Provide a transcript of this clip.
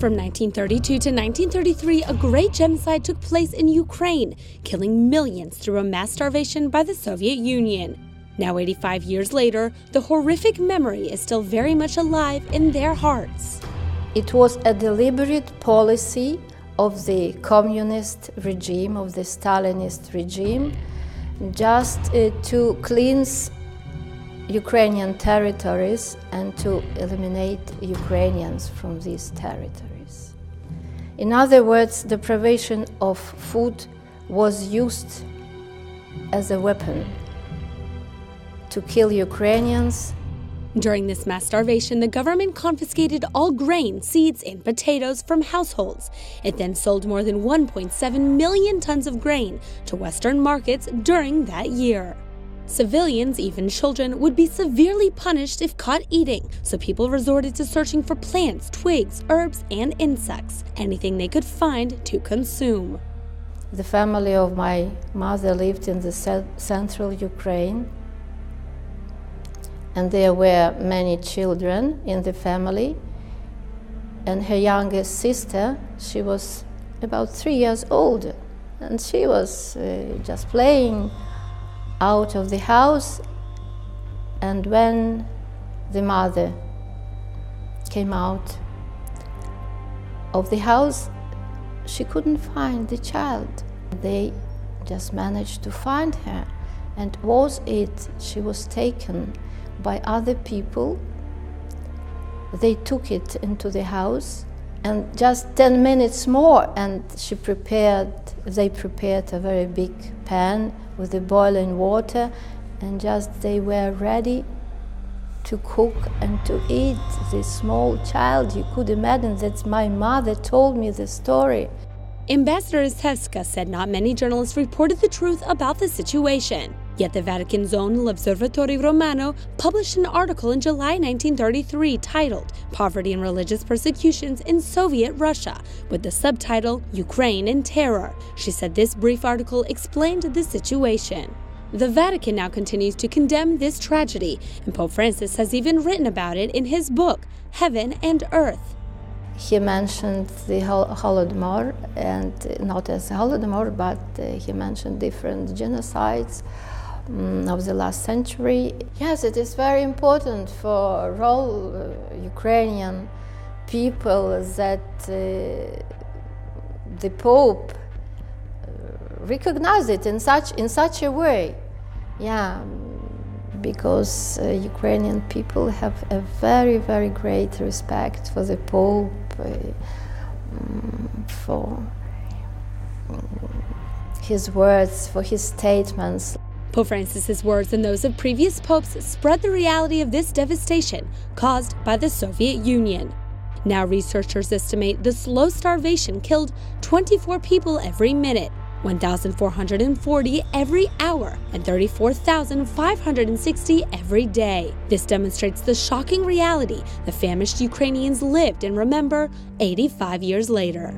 From 1932 to 1933, a great genocide took place in Ukraine, killing millions through a mass starvation by the Soviet Union. Now, 85 years later, the horrific memory is still very much alive in their hearts. It was a deliberate policy of the communist regime, of the Stalinist regime, just to cleanse Ukrainian territories and to eliminate Ukrainians from these territories. In other words, the privation of food was used as a weapon to kill Ukrainians. During this mass starvation, the government confiscated all grain, seeds, and potatoes from households. It then sold more than 1.7 million tons of grain to Western markets during that year. Civilians, even children, would be severely punished if caught eating, so people resorted to searching for plants, twigs, herbs, and insects, anything they could find to consume. The family of my mother lived in the central Ukraine, and there were many children in the family, and her youngest sister, she was about 3 years old, and she was just playing out of the house, and when the mother came out of the house, she couldn't find the child. They just managed to find her, and she was taken by other people. They took it into the house, and just 10 minutes more, and they prepared a very big pan with the boiling water, and they were ready to cook and to eat this small child. You could imagine that my mother told me the story. Ambassador Istevska said not many journalists reported the truth about the situation. Yet the Vatican's own L'Osservatore Romano published an article in July 1933 titled Poverty and Religious Persecutions in Soviet Russia, with the subtitle Ukraine in Terror. She said this brief article explained the situation. The Vatican now continues to condemn this tragedy, and Pope Francis has even written about it in his book, Heaven and Earth. He mentioned the Holodomor, and not as Holodomor, but he mentioned different genocides of the last century. Yes, it is very important for all Ukrainian people that the Pope recognize it in such a way. Yeah, because Ukrainian people have a very, very great respect for the Pope, for his words, for his statements. Pope Francis's words and those of previous popes spread the reality of this devastation caused by the Soviet Union. Now researchers estimate the slow starvation killed 24 people every minute, 1,440 every hour, and 34,560 every day. This demonstrates the shocking reality the famished Ukrainians lived and remember 85 years later.